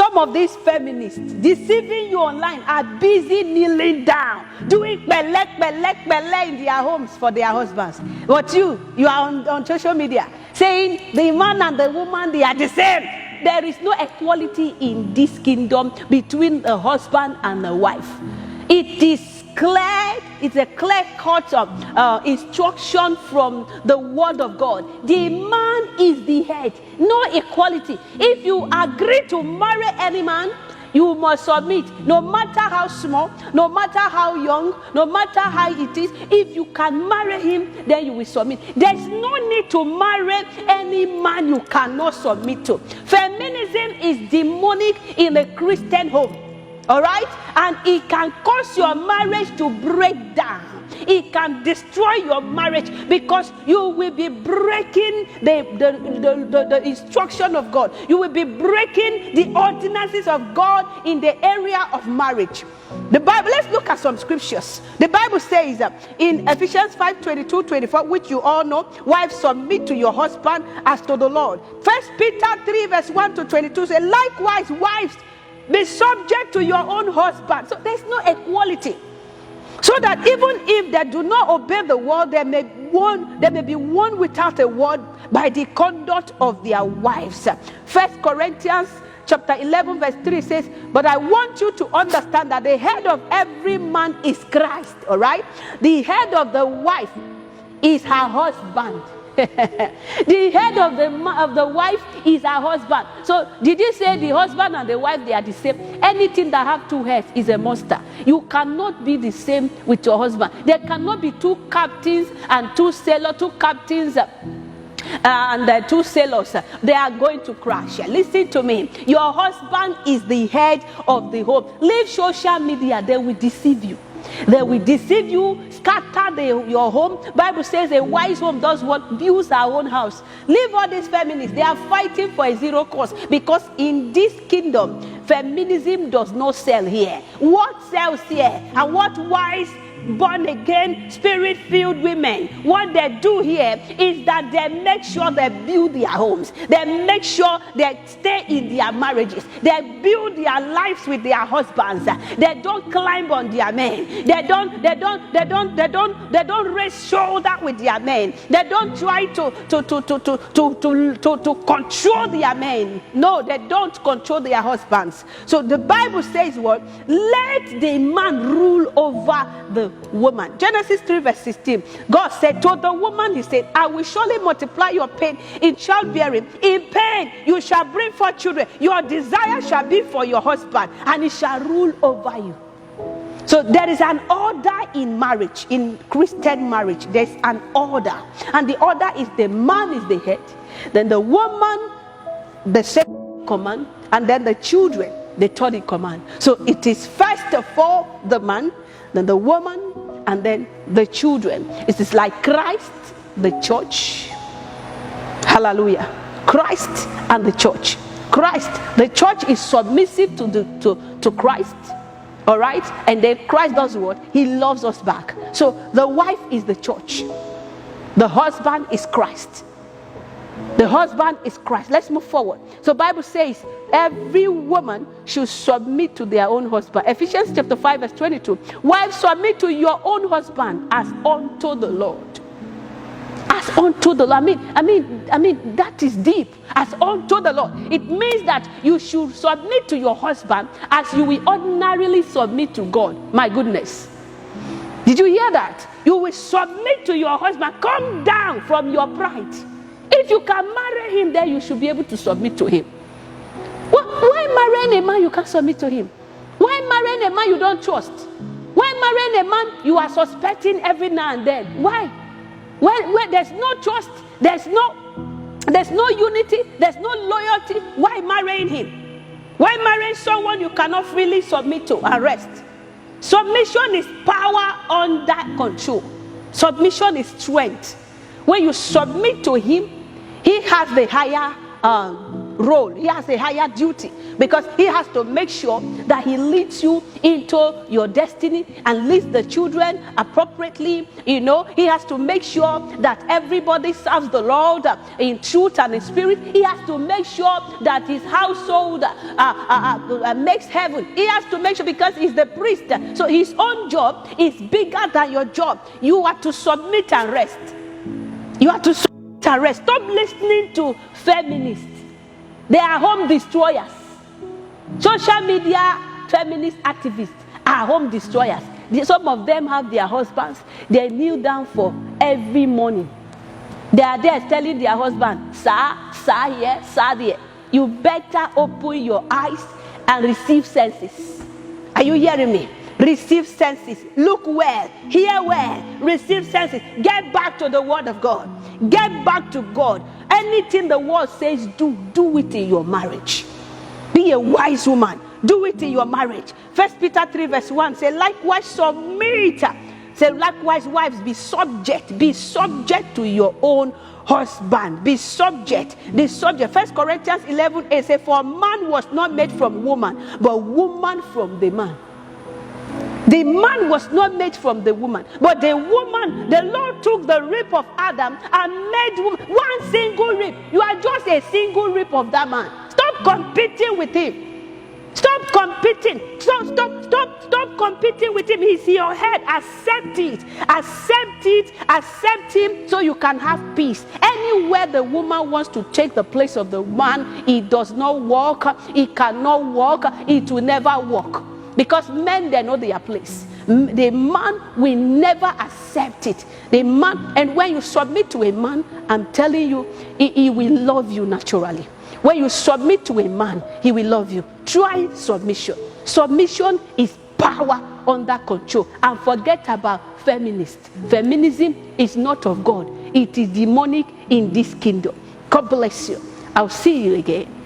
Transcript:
some of these feminists deceiving you online are busy kneeling down, doing bele in their homes for their husbands. But you are on social media saying the man and the woman, they are the same. There is no equality in this kingdom between a husband and a wife. It is clear, it's a clear-cut instruction from the word of God. The man is the head, no equality. If you agree to marry any man, you must submit, no matter how small, no matter how young, no matter how it is. If you can marry him, then you will submit. There's no need to marry any man you cannot submit to. Feminism is demonic in a Christian home. All right? And it can cause your marriage to break down. It can destroy your marriage because you will be breaking the instruction of God. You will be breaking the ordinances of God in the area of marriage. The Bible, let's look at some scriptures. The Bible says in Ephesians 5:22-24, which you all know, wives, submit to your husband as to the Lord. 1 Peter 3:1-22 says, likewise, wives, be subject to your own husband. So there's no equality. So that even if they do not obey the word, they may be won without a word by the conduct of their wives. 1 Corinthians chapter 11:3 says, but I want you to understand that the head of every man is Christ. All right? The head of the wife is her husband. The head of the wife is her husband. So did you say the husband and the wife, they are the same? Anything that have two heads is a monster. You cannot be the same with your husband. There cannot be two captains and two sailors, two captains and two sailors. They are going to crash. Listen to me. Your husband is the head of the home. Leave social media, they will deceive you. They will deceive you, scatter your home. Bible says a wise home does what? Builds her own house. Leave all these feminists. They are fighting for a zero cost, because in this kingdom, feminism does not sell here. What sells here and what wise, born again, spirit-filled women, what they do here is that they make sure they build their homes. They make sure they stay in their marriages. They build their lives with their husbands. They don't climb on their men. They don't raise shoulder with their men. They don't try to control their men. No, they don't control their husbands. So the Bible says what? Let the man rule over the woman. Genesis 3:16. God said to the woman, he said, I will surely multiply your pain in childbearing. In pain you shall bring forth children. Your desire shall be for your husband, and he shall rule over you. So there is an order in marriage, in Christian marriage. There's an order, and the order is the man is the head, then the woman the second command, and then the children the third in command. So it is first of all the man, then the woman, and then the children. It is like Christ, the church. Hallelujah. Christ and the church. Christ, the church is submissive to Christ. All right? And then Christ does what? He loves us back. So the wife is the church. The husband is Christ. The husband is Christ. Let's move forward. So Bible says every woman should submit to their own husband. Ephesians chapter 5:22. Wives, submit to your own husband as unto the Lord. As unto the Lord. I mean that is deep. As unto the Lord. It means that you should submit to your husband as you will ordinarily submit to God. My goodness. Did you hear that? You will submit to your husband. Come down from your pride. If you can marry him, then you should be able to submit to him. Why marrying a man you can't submit to him? Why marrying a man you don't trust? Why marrying a man you are suspecting every now and then? Why? Well, there's no trust, there's no unity, there's no loyalty. Why marrying him? Why marrying someone you cannot freely submit to and rest? Submission is power under control. Submission is strength. When you submit to him, he has the higher role. He has a higher duty because he has to make sure that he leads you into your destiny and leads the children appropriately. You know, he has to make sure that everybody serves the Lord in truth and in spirit. He has to make sure that his household makes heaven. He has to make sure, because he's the priest. So his own job is bigger than your job. You are to submit and rest. You are to submit and rest. Stop listening to feminists. They are home destroyers. Social media feminist activists are home destroyers. Some of them have their husbands. They kneel down for every morning. They are there telling their husband, sir here, sir there. You better open your eyes and receive senses. Are you hearing me? Receive senses. Look well. Hear well. Receive senses. Get back to the word of God. Get back to God. Anything the word says, do it in your marriage. Be a wise woman. Do it in your marriage. 1 Peter 3 verse 1 say, likewise submit. Say, likewise wives, be subject. Be subject to your own husband. Be subject. Be subject. 1 Corinthians 11:8 say, for man was not made from woman, but woman from the man. The man was not made from the woman, but the woman, the Lord took the rib of Adam and made one single rib. You are just a single rib of that man. Stop competing with him. Stop competing. Stop competing with him. He's your head. Accept it. Accept it. Accept him so you can have peace. Anywhere the woman wants to take the place of the man, it does not work. It cannot work. It will never work. Because men, they know their place. The man will never accept it. The man, and when you submit to a man, I'm telling you, he will love you naturally. When you submit to a man, he will love you. Try submission. Submission is power under control. And forget about feminists. Feminism is not of God. It is demonic in this kingdom. God bless you. I'll see you again.